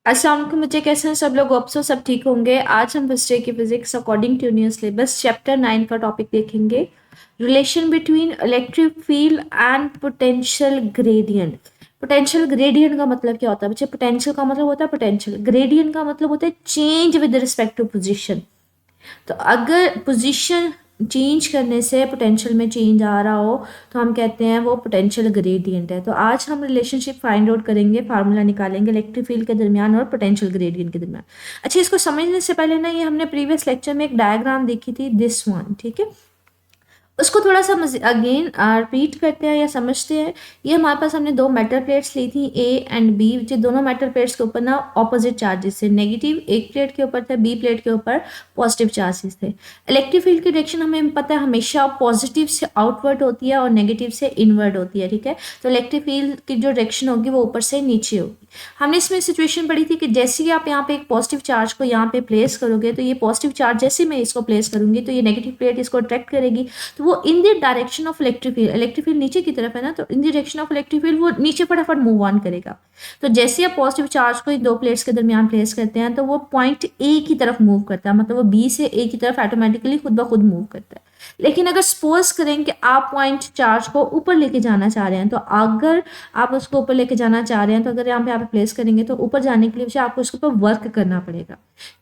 अस्सलाम वालेकुम बच्चे, कैसे हैं सब लोग? होप सो सब ठीक होंगे। आज हम फर्स्ट डे की physics according to new syllabus chapter 9 का टॉपिक देखेंगे, relation between electric field and potential gradient. Potential gradient का मतलब क्या होता है बच्चे? पोटेंशियल का मतलब होता है पोटेंशियल, ग्रेडियंट का मतलब होता है change with respect to position. तो अगर पोजीशन चेंज करने से पोटेंशियल में चेंज आ रहा हो तो हम कहते हैं वो पोटेंशियल ग्रेडियंट है। तो आज हम रिलेशनशिप फाइंड आउट करेंगे, फार्मूला निकालेंगे इलेक्ट्रिक फील्ड के दरमियान और पोटेंशियल ग्रेडियंट के दरमियान। अच्छा, इसको समझने से पहले ना, ये हमने प्रीवियस लेक्चर में एक डायग्राम देखी थी, दिस वन, ठीक है। उसको थोड़ा सा अगेन रिपीट करते हैं या समझते हैं। ये हमारे पास हमने दो मेटल प्लेट्स ली थी ए एंड बी, जो दोनों मेटल प्लेट्स के ऊपर ना ऑपोजिट चार्जेस थे। नेगेटिव एक प्लेट के ऊपर थे, बी प्लेट के ऊपर पॉजिटिव चार्जेस थे। इलेक्ट्रिक फील्ड की डायरेक्शन हमें पता है हमेशा पॉजिटिव से आउटवर्ड होती है और नेगेटिव से इनवर्ड होती है, ठीक है। तो इलेक्ट्रिक फील्ड की जो डायरेक्शन होगी वो ऊपर से नीचे होगी। हमने इसमें सिचुएशन पढ़ी थी कि जैसे ही आप यहाँ पे एक पॉजिटिव चार्ज को यहाँ पे प्लेस करोगे तो ये पॉजिटिव चार्ज जैसे मैं इसको प्लेस करूंगी तो ये नेगेटिव प्लेट इसको अट्रैक्ट करेगी, तो वो in the direction of electric field नीचे की तरफ है ना, तो in the direction of electric field वो नीचे फटाफट मूव ऑन करेगा। तो जैसे आप पॉजिटिव चार्ज को इन दो प्लेट्स के दरमियान प्लेस करते हैं तो वो पॉइंट ए की तरफ मूव करता है, मतलब वो बी से ए की तरफ ऑटोमेटिकली खुद ब खुद मूव करता है। लेकिन अगर सपोज करें कि आप पॉइंट चार्ज को ऊपर लेके जाना चाह रहे हैं, तो अगर आप उसको ऊपर लेके जाना चाह रहे हैं तो अगर यहाँ पे प्लेस करेंगे तो ऊपर जाने के लिए आपको उसके ऊपर वर्क करना पड़ेगा।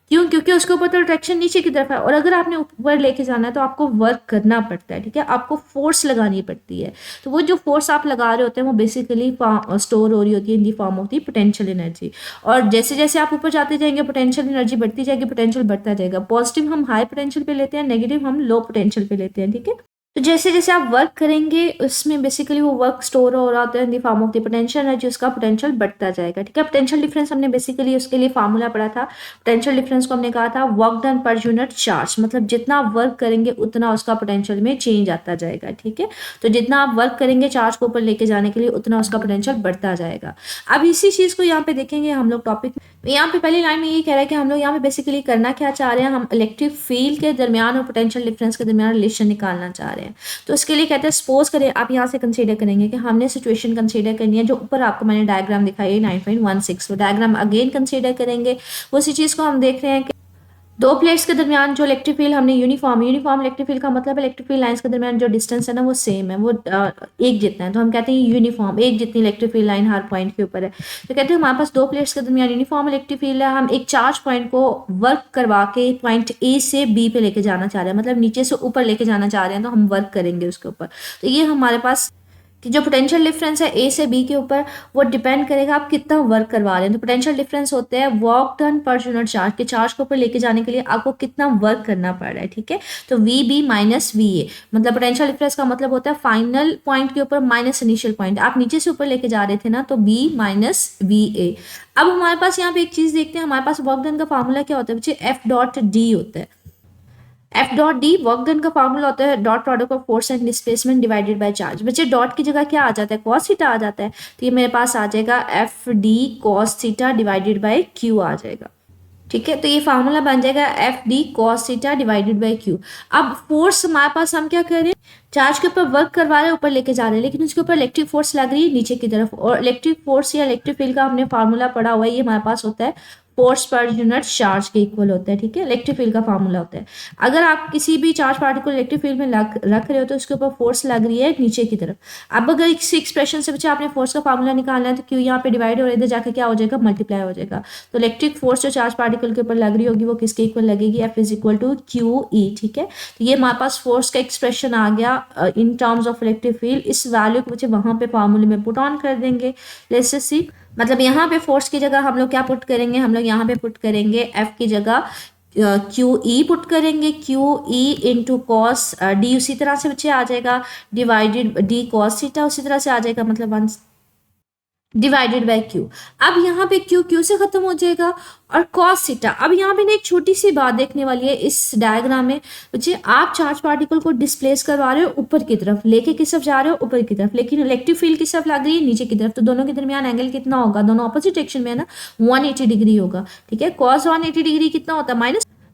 क्यों? क्योंकि उसके ऊपर तो अट्रैक्शन नीचे की तरफ है, और अगर आपने ऊपर लेके जाना है तो आपको वर्क करना पड़ता है, ठीक है। आपको फोर्स लगानी पड़ती है। तो वो जो फोर्स आप लगा रहे होते हैं वो बेसिकली स्टोर हो रही होती है in the form of the potential energy. और जैसे जैसे आप ऊपर जाते जाएंगे पोटेंशियल एनर्जी बढ़ती जाएगी, पोटेंशियल बढ़ता जाएगा। पॉजिटिव हम हाई पोटेंशियल पे लेते हैं, नेगेटिव हम लो पोटेंशियल पे लेते हैं, ठीक है। तो जैसे जैसे आप वर्क करेंगे उसमें बेसिकली वो वर्क स्टोर हो रहा होता है in the form of the potential energy, उसका पोटेंशियल बढ़ता जाएगा, ठीक है। पोटेंशियल डिफरेंस हमने बेसिकली उसके लिए फार्मूला पढ़ा था। पोटेंशियल डिफरेंस को हमने कहा था work done per unit charge, मतलब जितना वर्क करेंगे उतना उसका पोटेंशियल में चेंज आता जाएगा, ठीक है। तो जितना आप वर्क करेंगे चार्ज को ऊपर लेके जाने के लिए उतना उसका पोटेंशियल बढ़ता जाएगा। अब इसी चीज को यहाँ पे देखेंगे हम लोग टॉपिक। यहाँ पे पहली लाइन में ये कह रहा है कि हम लोग यहाँ पे बेसिकली करना क्या चाह रहे हैं, हम इलेक्ट्रिक फील्ड के दरमियान और पोटेंशियल डिफरेंस के दरमियान रिलेशन निकालना चाह रहे हैं। तो इसके लिए कहते हैं सपोज करें, आप यहाँ से कंसीडर करेंगे कि हमने सिचुएशन कंसीडर करनी है जो ऊपर आपको मैंने डायग्राम दिखाई है 9.16, वो डायग्राम अगेन कंसीडर करेंगे। उसी चीज़ को हम देख रहे हैं कि दो प्लेट्स के दरमियान जो इलेक्ट्रिक फील्ड हमने यूनिफॉर्म इलेक्ट्रिक फील्ड का मतलब इलेक्ट्रिक फील्ड लाइंस के दरमियान जो डिस्टेंस है ना वो सेम है, वो एक जितना है, तो हम कहते हैं यूनिफॉर्म, एक जितनी इलेक्ट्रिक फील्ड लाइन हर पॉइंट के ऊपर है। तो कहते हैं हमारे पास दो प्लेट्स के दरमियान यूनिफॉर्म इलेक्ट्रिक फील्ड है, हम एक चार्ज पॉइंट को वर्क करवा के पॉइंट ए से बी पे लेके जाना चाह रहे हैं, मतलब नीचे से ऊपर लेके जाना चाह रहे हैं, तो हम वर्क करेंगे उसके ऊपर। तो ये हमारे पास कि जो पोटेंशियल डिफरेंस है ए से बी के ऊपर वो डिपेंड करेगा आप कितना वर्क करवा रहे हैं। तो पोटेंशियल डिफरेंस होते हैं work done per unit charge, के चार्ज को ऊपर लेके जाने के लिए आपको कितना वर्क करना पड़ रहा है, ठीक है। तो V B minus V A, मतलब पोटेंशियल डिफरेंस का मतलब होता है फाइनल पॉइंट के ऊपर माइनस इनिशियल पॉइंट। आप नीचे से ऊपर लेके जा रहे थे ना, तो बी माइनस वी ए। अब हमारे पास यहाँ पे एक चीज देखते हैं, हमारे पास वर्क डन का फॉर्मूला क्या होता है बच्चे? एफ डॉट डी होता है। F dot D work done का फॉर्मूला होता है dot product of force and displacement divided by charge. बच्चे डॉट की जगह क्या आ जाता है? कॉस थीटा आ जाता है, तो ये मेरे पास आ जाएगा F D cos theta divided by Q आ जाएगा, ठीक है। तो ये फार्मूला बन जाएगा F D cos theta divided by Q. अब फोर्स हमारे पास हम क्या कर रहे हैं? चार्ज के ऊपर वर्क करवा रहे हैं, ऊपर लेके जा रहे हैं, लेकिन उसके ऊपर इलेक्ट्रिक फोर्स लग रही है नीचे की तरफ। और इलेक्ट्रिक फोर्स या इलेक्ट्रिक फील्ड का हमने फार्मूला पढ़ा हुआ है, ये हमारे पास होता है फोर्स पर यूनिट चार्ज के इक्वल होता है, ठीक है। इलेक्ट्रिक फील्ड का फार्मूला होता है, अगर आप किसी भी चार्ज पार्टिकल इलेक्ट्रिक फील्ड में रख रहे हो तो उसके ऊपर फोर्स लग रही है नीचे की तरफ। अब अगर इसी एक्सप्रेशन से बच्चे आपने फोर्स का फार्मूला निकालना है तो क्यू यहाँ पे डिवाइड हो रहा है, इधर जाकर क्या हो जाएगा? मल्टीप्लाई हो जाएगा। तो इलेक्ट्रिक फोर्स जो चार्ज पार्टिकल के ऊपर लग रही होगी वो किसके इक्वल लगेगी? F is equal to Q E, ठीक है। तो ये हमारे पास फोर्स का एक्सप्रेशन आ गया in terms of electric field. इस वैल्यू को बच्चे वहां पे फार्मूले में पुट ऑन कर देंगे। लेट्स सी, मतलब यहाँ पे फोर्स की जगह हम लोग क्या पुट करेंगे? हम लोग यहाँ पे पुट करेंगे एफ की जगह क्यू ई पुट करेंगे, Q E into cos D, उसी तरह से बच्चे आ जाएगा डिवाइडेड डी कॉस थीटा, उसी तरह से आ जाएगा, मतलब वन डिवाइडेड बाय क्यू। अब यहाँ पे क्यू क्यू से खत्म हो जाएगा और कॉस थीटा। अब यहाँ पे ना एक छोटी सी बात देखने वाली है इस डायग्राम में बच्चे, आप चार्ज पार्टिकल को डिस्प्लेस करवा रहे हो ऊपर की तरफ, लेके किस तरफ जा रहे हो? ऊपर की तरफ, लेकिन इलेक्ट्रिक फील्ड किस तरफ लग रही है? नीचे की तरफ। तो दोनों के दरमियान एंगल कितना होगा? दोनों ऑपोजिट डायरेक्शन में है ना, 180 डिग्री होगा, ठीक है। कॉस 180 डिग्री कितना होता है?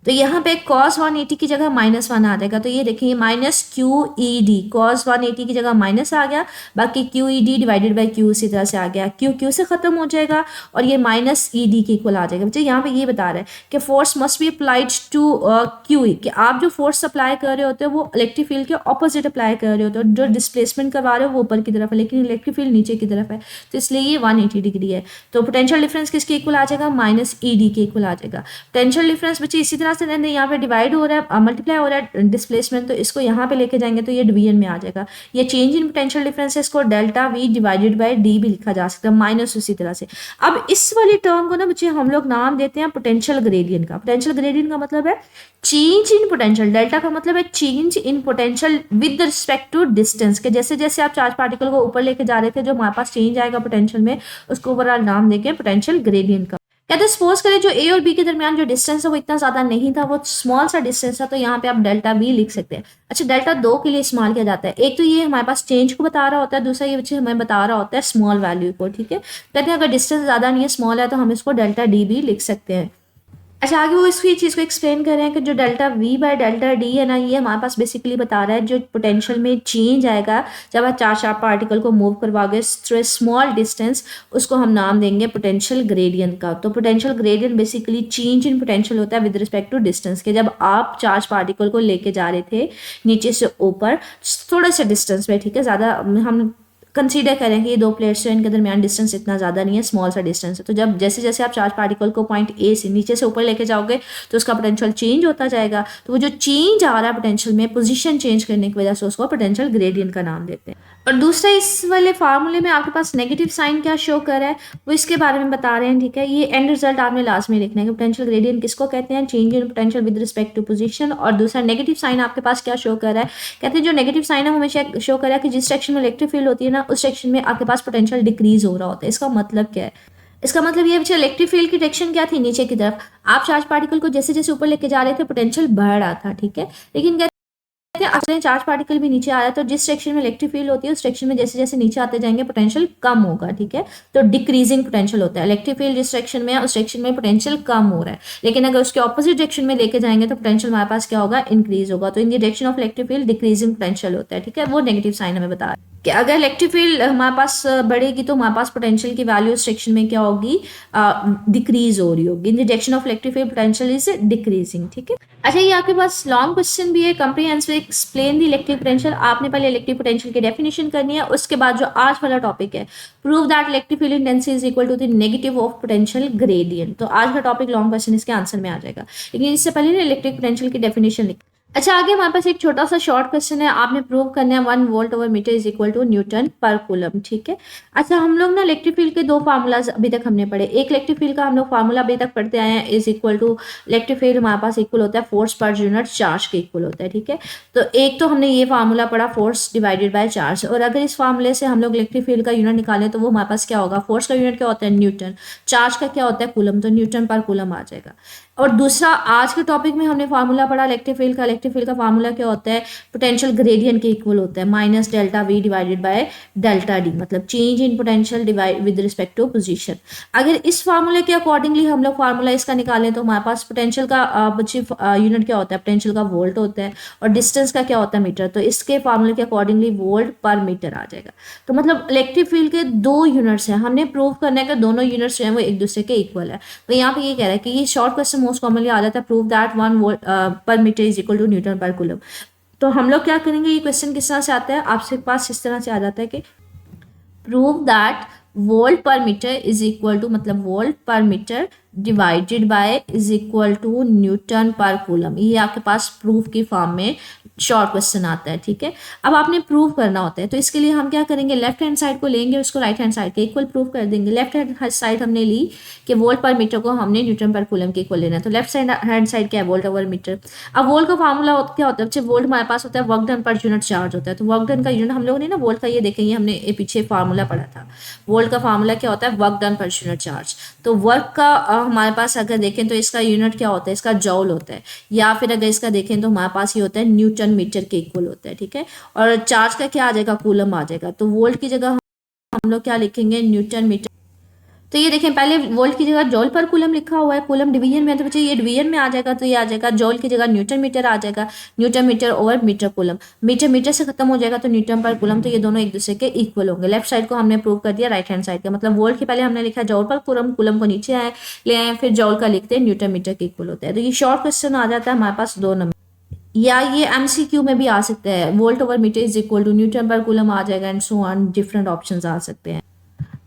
तो यहाँ पे cos 180 की जगह -1 आ जाएगा। तो ये देखिए minus Q E D, cos 180 की जगह माइनस आ गया, बाकी Q E D divided by Q इसी तरह से आ गया, क्यू क्यू से खत्म हो जाएगा और ये माइनस ई डी के इक्वल आ जाएगा। बच्चे यहाँ पे ये बता रहा है कि force must be applied to Q E, कि आप जो फोर्स अप्लाई कर रहे होते हो वो इलेक्ट्रिक फील्ड के ऑपोजिट अप्लाई कर रहे होते हो। जो डिस्प्लेसमेंट करवा रहे हो वो ऊपर की तरफ है, लेकिन इलेक्ट्रिक फील्ड नीचे की तरफ है, तो इसलिए ये 180 डिग्री है। तो पोटेंशियल डिफरेंस किसके इक्वल आ जाएगा, माइनस ई डी के इक्वल आ जाएगा। पोटेंशियल डिफरेंस बच्चे इसी तरह से यहाँ पे डिवाइड हो रहा है, मल्टीप्लाई हो रहा है डिस्प्लेसमेंट, तो इसको यहाँ पे लेके जाएंगे तो ये डिवीजन में आ जाएगा। ये चेंज इन पोटेंशियल डिफरेंस है, इसको delta V divided bye D भी लिखा जा सकता है, माइनस उसी तरह से। अब इस वाली टर्म को ना बच्चे हम लोग नाम देते हैं पोटेंशियल ग्रेडियंट का। पोटेंशियल ग्रेडियंट का मतलब है चेंज इन पोटेंशियल, डेल्टा का मतलब है change in potential with respect to distance, के जैसे जैसे आप चार्ज पार्टिकल को ऊपर लेके जा रहे थे जो हमारे पास चेंज आएगा पोटेंशियल में, उसको ओवरऑल नाम देंगे पोटेंशियल ग्रेडियंट का। कहते हैं सपोज करें जो ए और बी के दरमियान जो डिस्टेंस है वो इतना ज्यादा नहीं था, वो स्मॉल सा डिस्टेंस था, तो यहाँ पे आप डेल्टा बी लिख सकते हैं। अच्छा, डेल्टा दो के लिए इस्तेमाल किया जाता है, एक तो ये हमारे पास चेंज को बता रहा होता है, दूसरा ये बच्चे हमें बता रहा होता है स्मॉल वैल्यू को। ठीक है, कहते हैं अगर डिस्टेंस ज्यादा नहीं है, स्मॉल है, तो हम इसको डेल्टा डी भी लिख सकते हैं। अच्छा, आगे वो इसकी चीज़ को एक्सप्लेन कर रहे हैं कि जो delta we bye delta D है ना, ये हमारे पास बेसिकली बता रहा है जो पोटेंशियल में चेंज आएगा जब आप चार पार्टिकल को मूव करवाओगे थ्रू स्मॉल डिस्टेंस, उसको हम नाम देंगे पोटेंशियल ग्रेडियंट का। तो potential gradient basically change in potential होता है विद रिस्पेक्ट टू डिस्टेंस, के जब आप चार्ज पार्टिकल को लेके जा रहे थे नीचे से ऊपर थोड़े से डिस्टेंस पे, ठीक है, ज़्यादा हम कंसीडर करें कि ये दो प्लेट्स हैं, इनके दरमियान डिस्टेंस इतना ज़्यादा नहीं है, स्मॉल सा डिस्टेंस है, तो जब जैसे जैसे आप चार्ज पार्टिकल को पॉइंट ए से नीचे से ऊपर लेके जाओगे तो उसका पोटेंशियल चेंज होता जाएगा। तो वो जो चेंज आ रहा है पोटेंशियल में, पोजीशन चेंज करने की वजह से उसको पोटेंशियल ग्रेडियंट का नाम देते हैं। और दूसरा, इस वाले फार्मूले में आपके पास नेगेटिव साइन क्या शो कर रहा है वो इसके बारे में बता रहे हैं। ठीक है, ये एंड रिजल्ट आपने लास्ट में लिखना है कि पोटेंशियल ग्रेडियंट किसको कहते हैं, change in potential with respect to position. और दूसरा नेगेटिव साइन आपके पास क्या शो कर रहा है, कहते हैं जो नेगेटिव साइन है हमेशा शो कर रहा है कि जिस सेक्शन में इलेक्ट्रिक फील्ड होती है ना, उस सेक्शन में आपके पास पोटेंशियल डिक्रीज हो रहा होता है। इसका मतलब क्या है, इसका मतलब ये बच्चे इलेक्ट्रिक फील्ड की डायरेक्शन क्या थी, नीचे की तरफ। आप चार्ज पार्टिकल को जैसे जैसे ऊपर लेके जा रहे थे पोटेंशियल बढ़ रहा था। ठीक है, लेकिन अगर चार्ज पार्टिकल भी नीचे आ रहा है तो जिस सेक्शन में इलेक्ट्रिक फील्ड होती है उस सेक्शन में जैसे जैसे नीचे आते जाएंगे पोटेंशियल कम होगा। ठीक है, तो डिक्रीजिंग पोटेंशियल होता है। इलेक्ट्रिक फील्ड जिस सेक्शन में है उस सेक्शन में पोटेंशियल कम हो रहा है, लेकिन अगर उसके ऑपोजिट डायरेक्शन में लेके जाएंगे तो पोटेंशियल हमारे पास क्या होगा, इंक्रीज होगा। तो in the direction of electric field decreasing potential होता है। ठीक है, वो नेगेटिव साइन हमें बता रहा है कि अगर इलेक्ट्रिक फील्ड हमारे पास बढ़ेगी तो हमारे पास पोटेंशियल की वैल्यू उस सेक्शन में क्या होगी, डिक्रीज हो रही होगी। In the direction of electric field potential is decreasing. ठीक है, अच्छा, ये आपके पास लॉन्ग क्वेश्चन भी है, comprehensive explain the electric potential. आपने पहले इलेक्ट्रिक पोटेंशियल की डेफिनेशन करनी है, उसके बाद जो आज वाला टॉपिक है prove that electric field intensity is equal to the negative of potential gradient. तो आज का टॉपिक लॉन्ग क्वेश्चन इसके आंसर में आ जाएगा, लेकिन इससे पहले ना इलेक्ट्रिक पोटेंशियल की डेफिनेशन लिख। अच्छा, आगे हमारे पास एक छोटा सा शॉर्ट क्वेश्चन है, आपने प्रूव करना है 1 volt over metre is equal to newton per coulomb. ठीक है, अच्छा, हम लोग ना इलेक्ट्रिक फील्ड के दो फार्मूलाज अभी तक हमने पढ़े। एक इलेक्ट्रिक फील्ड का हम लोग फार्मूला अभी तक पढ़ते आए हैं, is equal to electric field हमारे पास इक्वल होता है फोर्स पर यूनिट चार्ज के इक्वल होता है। ठीक है, तो एक तो हमने ये फार्मूला पढ़ा फोर्स डिवाइडेड बाय चार्ज, और अगर इस फार्मूले से हम लोग इलेक्ट्रिक फील्ड का यूनिट निकालें तो वो हमारे पास क्या होगा, फोर्स का यूनिट क्या होता है न्यूटन, चार्ज का क्या होता है कूलम, तो न्यूटन पर कूलम आ जाएगा। और दूसरा, आज के टॉपिक में हमने फार्मूला पढ़ा इलेक्ट्रिक फील्ड का। इलेक्ट्रिक फील्ड का फार्मूला क्या होता है, पोटेंशियल ग्रेडियंट के इक्वल होता है, minus delta V divided by delta D, मतलब change in potential divide with respect to position. अगर इस फार्मूले के अकॉर्डिंगली हम लोग फार्मूला इसका निकालें तो हमारे पास पोटेंशियल का यूनिट क्या होता है, पोटेंशियल का वोल्ट होता है, और डिस्टेंस का क्या होता है मीटर, तो इसके फार्मूले के अकॉर्डिंगली वोल्ट पर मीटर आ जाएगा। तो मतलब इलेक्ट्रिक फील्ड के दो यूनिट्स हैं, हमने प्रूव करना है कि दोनों यूनिट्स जो है वो एक दूसरे के इक्वल है। तो यहाँ पे ये कह रहा है कि ये शॉर्ट क्वेश्चन मोस्ट कॉमनली आ जाता है, prove that 1 volt per metre is equal to newton per coulomb. तो हम लोग क्या करेंगे, ये क्वेश्चन किस तरह से आता है, आपके पास इस तरह से आ जाता है कि prove that volt per metre is equal to, मतलब volt per metre divided by is equal to newton per coulomb. ये आपके पास प्रूफ की फॉर्म में शॉर्ट क्वेश्चन आता है। ठीक है, अब आपने प्रूव करना होता है, तो इसके लिए हम क्या करेंगे, लेफ्ट हैंड साइड को लेंगे, उसको राइट हैंड साइड के इक्वल प्रूव कर देंगे। लेफ्ट हैंड साइड हमने ली कि वोल्ट पर मीटर को हमने न्यूटन पर कूलम के इक्वल लेना है, तो लेफ्ट हैंड साइड क्या है, वोल्ट ओवर मीटर। अब वोल्ट का फार्मूला क्या होता है, वोल्ट हमारे पास होता है work done per unit charge होता है। तो वर्क डन का यूनिट हम लोग ने ना वोल्ट का, ये देखेंगे हमने पीछे फार्मूला पढ़ा था, वोल्ट का फार्मूला क्या होता है, work done per unit charge. तो वर्क का हमारे पास अगर देखें तो इसका यूनिट क्या होता है, इसका जॉल होता है, या फिर अगर इसका देखें तो हमारे पास ये होता है न्यूटन मीटर के इक्वल होता है। ठीक है, और चार्ज का क्या आ जाएगा, कूलम आ जाएगा। तो वोल्ट की जगह हम लोग क्या लिखेंगे, न्यूटन मीटर। तो ये देखें, पहले वोल्ट की जगह जॉल पर कूलम लिखा हुआ है, कूलम डिवीजन में है, तो बच्चे ये डिवीजन में आ जाएगा, तो ये आ जाएगा जॉल की जगह न्यूटन मीटर आ जाएगा, newton metre over metre coulomb, metre metre से खत्म हो जाएगा तो न्यूटन पर कूलम, तो ये दोनों एक दूसरे के इक्वल होंगे। लेफ्ट साइड को हमने प्रूव कर दिया, राइट हैंड साइड का, मतलब वोल्ट के पहले हमने लिखा जॉल पर कूलम, कूलम को नीचे आए ले आए, फिर जॉल का लिखते हैं, न्यूटन मीटर के इक्वल होता है। तो ये शॉर्ट क्वेश्चन आ जाता है हमारे पास 2 नंबर, या ये एमसीक्यू में भी आ सकता है, volt over metre is equal to newton per coulomb आ जाएगा, and so on, different options आ सकते हैं।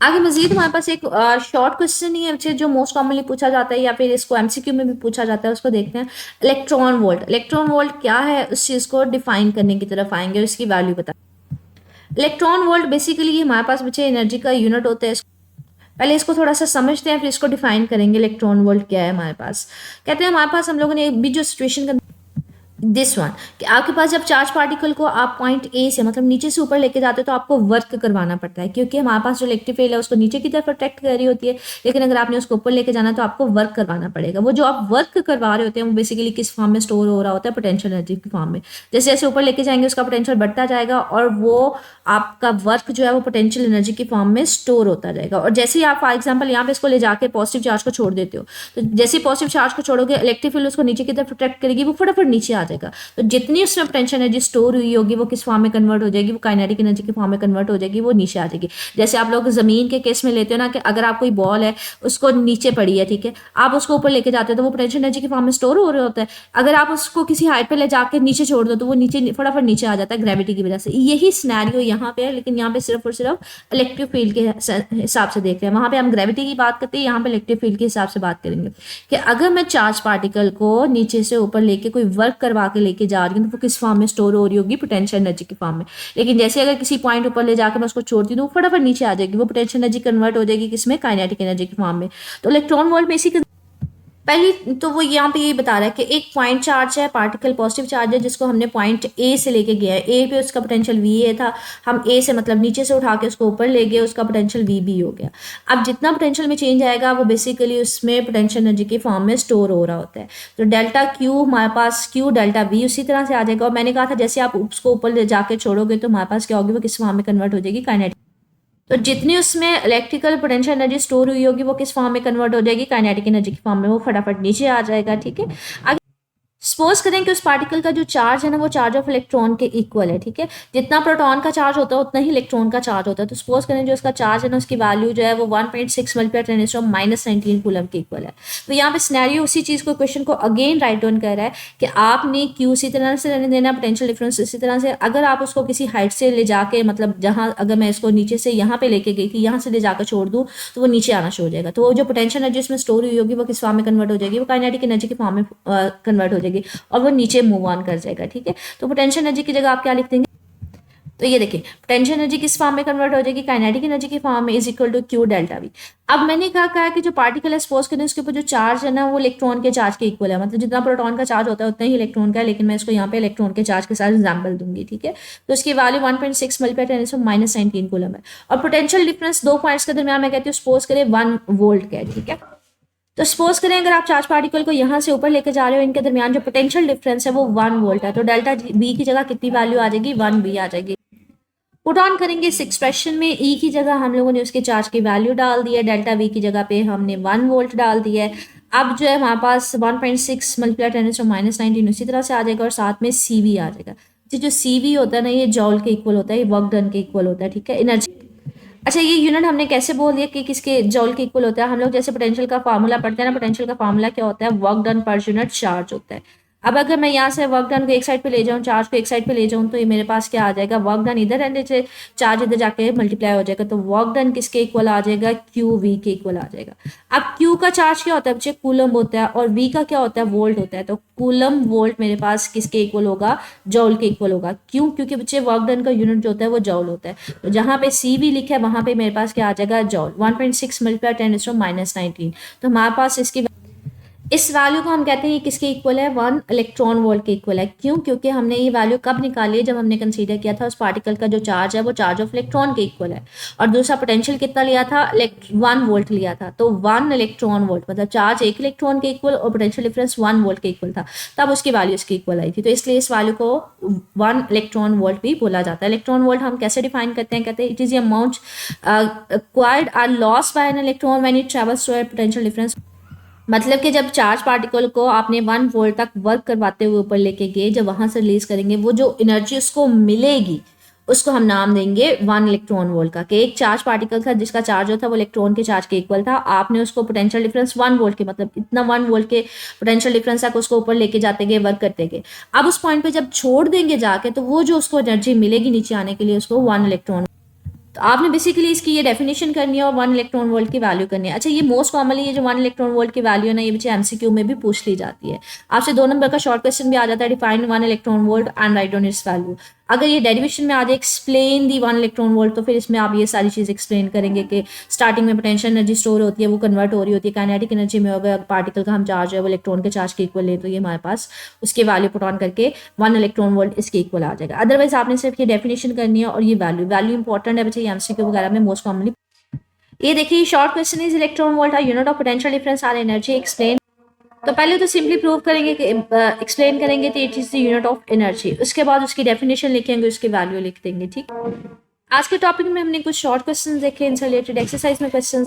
आगे मजीद हमारे पास एक शॉर्ट क्वेश्चन ही है बच्चे, जो मोस्ट कॉमनली पूछा जाता है या फिर इसको एमसीक्यू में भी पूछा जाता है, उसको देखते हैं। इलेक्ट्रॉन वोल्ट, इलेक्ट्रॉन वोल्ट क्या है उस चीज़ को डिफाइन करने की तरफ आएंगे और इसकी वैल्यू बता। इलेक्ट्रॉन वोल्ट बेसिकली हमारे पास बच्चे एनर्जी का यूनिट होता है। पहले इसको थोड़ा सा समझते हैं, फिर इसको डिफाइन करेंगे इलेक्ट्रॉन वोल्ट क्या है हमारे पास। कहते हैं हमारे पास हम लोगों ने भी जो सिचुएशन दिस वन, कि आपके पास जब चार्ज पार्टिकल को आप पॉइंट ए से मतलब नीचे से ऊपर लेके जाते हो तो आपको वर्क करवाना पड़ता है, क्योंकि हमारे पास जो इलेक्ट्रिक फील्ड है उसको नीचे की तरफ अट्रैक्ट कर रही होती है, लेकिन अगर आपने उसको ऊपर लेके जाना तो आपको वर्क करवाना पड़ेगा। वो जो आप वर्क करवा रहे होते हैं वो बेसिकली किस फॉर्म में स्टोर हो रहा होता है, पोटेंशियल एनर्जी की फॉर्म में। जैसे जैसे ऊपर लेके जाएंगे उसका पोटेंशियल बढ़ता जाएगा और वो आपका वर्क जो है वो पोटेंशियल एनर्जी की फॉर्म में स्टोर होता जाएगा। और जैसे ही आप फॉर एग्जाम्पल यहाँ पे इसको ले जाके पॉजिटिव चार्ज को छोड़ देते हो, तो जैसे ही पॉजिटिव चार्ज को छोड़ोगे इलेक्ट्रिक फील्ड उसको नीचे की तरफ अट्रैक्ट करेगी, वो फटाफट नीचे आ जाएगा। तो जितनी उसमें पोटेंशियल एनर्जी स्टोर हुई होगी वो किस फॉर्म में कन्वर्ट हो जाएगी, वो काइनेटिक एनर्जी के फॉर्म में कन्वर्ट हो जाएगी, वो नीचे आ जाएगी। जैसे आप लोग जमीन के केस में लेते हो ना, कि अगर आप कोई बॉल है उसको नीचे पड़ी है, ठीक है, आप उसको ऊपर लेके जाते हो तो वो पोटेंशियल एनर्जी के फॉर्म में स्टोर हो रहा होता है। अगर आप उसको किसी हाइट पे ले जाके नीचे छोड़ दो तो वो नीचे फटाफट नीचे आ जाता है ग्रेविटी की वजह से। यही सिनेरियो यहाँ पे है, लेकिन यहाँ पे सिर्फ और सिर्फ इलेक्ट्रिक फील्ड के हिसाब से देख रहे हैं। वहां पे हम ग्रेविटी की बात करते हैं, यहाँ पे इलेक्ट्रिक फील्ड के हिसाब से बात करेंगे कि अगर मैं चार्ज पार्टिकल को नीचे से ऊपर लेके कोई वर्क करवा के लेके जा रही हूँ तो वो किस फॉर्म में स्टोर हो रही होगी, पोटेंशियल एनर्जी के फॉर्म में। लेकिन जैसे अगर किसी पॉइंट ऊपर ले जाकर मैं उसको छोड़ती हूँ तो वो फटाफट नीचे आ जाएगी, वो पोटेंशियल एनर्जी कन्वर्ट हो जाएगी किसमें, काइनेटिक एनर्जी के फॉर्म में। तो इलेक्ट्रॉन वोल्ट में इसी पहली तो वो यहाँ पे यही बता रहा है कि एक पॉइंट चार्ज है, पार्टिकल पॉजिटिव चार्ज है, जिसको हमने पॉइंट ए से लेके गया है, ए पे उसका पोटेंशियल वी ए था, हम ए से मतलब नीचे से उठा के उसको ऊपर ले गए, उसका पोटेंशियल वी बी हो गया। अब जितना पोटेंशियल में चेंज आएगा वो बेसिकली उसमें पोटेंशियल एनर्जी के फॉर्म में स्टोर हो रहा होता है। तो डेल्टा क्यू हमारे पास, क्यू डेल्टा वी उसी तरह से आ जाएगा। और मैंने कहा था जैसे आप उसको ऊपर ले जाके छोड़ोगे तो हमारे पास क्या होगी, वो किस फॉर्म में कन्वर्ट हो जाएगी, काइनेटिक। तो जितनी उसमें इलेक्ट्रिकल पोटेंशियल एनर्जी स्टोर हुई होगी वो किस फॉर्म में कन्वर्ट हो जाएगी, काइनेटिक एनर्जी के फॉर्म में, वो फटाफट नीचे आ जाएगा। ठीक है, आगे सपोज करें कि उस पार्टिकल का जो चार्ज है ना वो चार्ज ऑफ इलेक्ट्रॉन के इक्वल है। ठीक है, जितना प्रोटॉन का चार्ज होता है उतना ही इलेक्ट्रॉन का चार्ज होता है। तो सपोज करें जो उसका चार्ज है ना उसकी वैल्यू जो है वो 1.6 मल्टीप्लाई 10⁻19 कूलम के इक्वल है। तो यहाँ पे सिनेरियो उसी चीज़ को, क्वेश्चन को अगेन राइट डाउन कर रहा है कि आपने क्यू उसी तरह से रहने देना, पोटेंशियल डिफरेंस इसी तरह से। अगर आप उसको किसी हाइट से ले जाके मतलब जहाँ, अगर मैं इसको नीचे से यहाँ पे लेके गई थी, यहाँ से ले जाकर छोड़ दूँ तो वो नीचे आना शुरू हो जाएगा। तो वो जो पोटेंशियल एनर्जी उसमें स्टोर हुई होगी वो किस फॉर्म में कन्वर्ट हो जाएगी, वो काइनेटिक एनर्जी के फॉर्म में कन्वर्ट हो जाएगी और वो नीचे मूव ऑन कर जाएगा। ठीक है, तो पोटेंशियल एनर्जी की जगह आप क्या लिख देंगे, तो ये देखिए पोटेंशियल एनर्जी किस फॉर्म में कन्वर्ट हो जाएगी, काइनेटिक एनर्जी की फॉर्म में, is equal to Q delta V. अब मैंने कहा कि जो पार्टिकल है सपोज करें उसके ऊपर जो चार्ज है ना वो इलेक्ट्रॉन के चार्ज के इक्वल है, मतलब जितना प्रोटॉन का चार्ज होता है उतना ही इलेक्ट्रॉन का है, लेकिन मैं इसको यहाँ पे इलेक्ट्रॉन के चार्ज के साथ एग्जाम्पल दूंगी। ठीक है, तो उसकी वैल्यू 1.6 मल्टीप्लाई 10⁻19 कूलम है। और पोटेंशियल डिफरेंस दो पॉइंट्स के दरमियान मैं कहती हूँ सपोज करें 1 वोल्ट का है। ठीक है, तो सपोज करें अगर आप चार्ज पार्टिकल को यहाँ से ऊपर लेके जा रहे हो, इनके दरमियान जो पोटेंशियल डिफरेंस है वो 1 वोल्ट है, तो डेल्टा बी की जगह कितनी वैल्यू आ जाएगी, 1 बी आ जाएगी। पुट ऑन करेंगे इस एक्सप्रेशन में, ई की जगह हम लोगों ने उसके चार्ज की वैल्यू डाल दी है, डेल्टा वी की जगह पे हमने 1 वोल्ट डाल दिया है। अब जो है हमारे पास 1.6 मल्टीप्लाई 10⁻19 उसी तरह से आ जाएगा और साथ में सी वी आ जाएगा। जो सी वी होता है ना ये जॉल के इक्वल होता है, ये वर्क डन के इक्वल होता है। ठीक है, एनर्जी। अच्छा, ये यूनिट हमने कैसे बोल दिया कि किसके, जॉल के इक्वल होता है। हम लोग जैसे पोटेंशियल का फार्मूला पढ़ते हैं ना, पोटेंशियल का फार्मूला क्या होता है, work done per unit charge होता है। अब अगर मैं यहाँ से वर्क डन को एक साइड पे ले जाऊँ, चार्ज को एक साइड पे ले जाऊँ, तो ये मेरे पास क्या आ जाएगा, वर्क डन इधर रहने से चार्ज इधर जाके मल्टीप्लाई हो जाएगा, तो वर्क डन किसके इक्वल आ जाएगा, क्यू वी के इक्वल आ जाएगा। अब क्यू का चार्ज क्या होता है बच्चे, कूलम होता है, और वी का क्या होता है, वोल्ट होता है। तो कूलम वोल्ट मेरे पास किसके इक्वल होगा, जॉल के इक्वल होगा। क्यों, क्योंकि बच्चे वर्क डन का यूनिट जो होता है वो जॉल होता है। तो जहाँ पे सी वी लिखा है वहाँ पे मेरे पास क्या आ जाएगा, जॉल। 1.6 मल्टीप्लाई 10⁻19, तो हमारे पास इसकी इस वैल्यू को हम कहते हैं ये किसके इक्वल है, 1 इलेक्ट्रॉन वोल्ट के इक्वल है। क्यों? क्योंकि हमने ये वैल्यू कब निकाली है, जब हमने कंसीडर किया था उस पार्टिकल का जो चार्ज है वो चार्ज ऑफ इलेक्ट्रॉन के इक्वल है, और दूसरा पोटेंशियल कितना लिया था, 1 वोल्ट लिया था। तो 1 इलेक्ट्रॉन वोल्ट मतलब चार्ज 1 इलेक्ट्रॉन के इक्वल और पोटेंशियल डिफरेंस 1 वोल्ट के इक्वल था, तब उसकी वैल्यू इसके इक्वल आई थी। तो इसलिए इस वैल्यू को 1 इलेक्ट्रॉन वोल्ट भी बोला जाता है। इलेक्ट्रॉन वोल्ट हम कैसे डिफाइन करते हैं, कहते हैं it is the amount acquired are lost by an electron when it travels through a potential difference। मतलब कि जब चार्ज पार्टिकल को आपने 1 वोल्ट तक वर्क करवाते हुए ऊपर लेके गए, जब वहां से रिलीज करेंगे, वो जो एनर्जी उसको मिलेगी उसको हम नाम देंगे 1 इलेक्ट्रॉन वोल्ट का। कि एक चार्ज पार्टिकल था जिसका चार्ज जो था वो इलेक्ट्रॉन के चार्ज के इक्वल था, आपने उसको पोटेंशियल डिफरेंस 1 वोल्ट के मतलब इतना 1 वोल्ट के पोटेंशियल डिफरेंस तक उसको ऊपर लेके जाते गए, वर्क करते गए। अब उस पॉइंट पे जब छोड़ देंगे जाके, तो वो जो उसको एनर्जी मिलेगी नीचे आने के लिए, उसको 1 इलेक्ट्रॉन। तो आपने बेसिकली इसकी ये डेफिनेशन करनी है और 1 इलेक्ट्रॉन वोल्ट की वैल्यू करनी है। अच्छा, ये मोस्ट कॉमनली ये जो 1 इलेक्ट्रॉन वोल्ट की वैल्यू है ना, ये बच्चे एमसीक्यू में भी पूछ ली जाती है। आपसे 2 नंबर का शॉर्ट क्वेश्चन भी आ जाता है, define 1 electron volt and right on it's value. अगर ये डेरिवेशन में आ जाए एक्सप्लेन दी 1 इलेक्ट्रॉन वोल्ट, तो फिर इसमें आप ये सारी चीज़ एक्सप्लेन करेंगे कि स्टार्टिंग में पोटेंशियल एनर्जी स्टोर होती है, वो कन्वर्ट हो रही होती है काइनेटिक एनर्जी में। अगर पार्टिकल का हम चार्ज है वो इलेक्ट्रॉन के चार्ज के इक्वल है, तो ये हमारे पास उसके वैल्यू पुट ऑन करके 1 इलेक्ट्रॉन वोल्ट इसके इक्वल आ जाएगा। अदरवाइज आपने सिर्फ ये डेफिनेशन करनी है और ये वैल्यू वैल्यू इंपॉर्टेंट है बच्चे, ये एमसीक्यू वगैरह में मोस्ट कॉमनली। ये देखिए short question is electron volt are unit of potential difference or energy explain. तो पहले तो सिंपली प्रूव करेंगे कि एक्सप्लेन करेंगे तो it is the unit of energy, उसके बाद उसकी डेफिनेशन लिखेंगे, उसकी वैल्यू लिख देंगे। ठीक, आज के टॉपिक में हमने कुछ शॉर्ट क्वेश्चन देखे, इनसे रिलेटेड एक्सरसाइज में क्वेश्चन,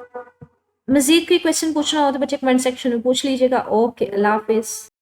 मजीद कोई क्वेश्चन पूछना हो तो बच्चे कमेंट सेक्शन में पूछ लीजिएगा। ओके, अल्लाह हाफिज।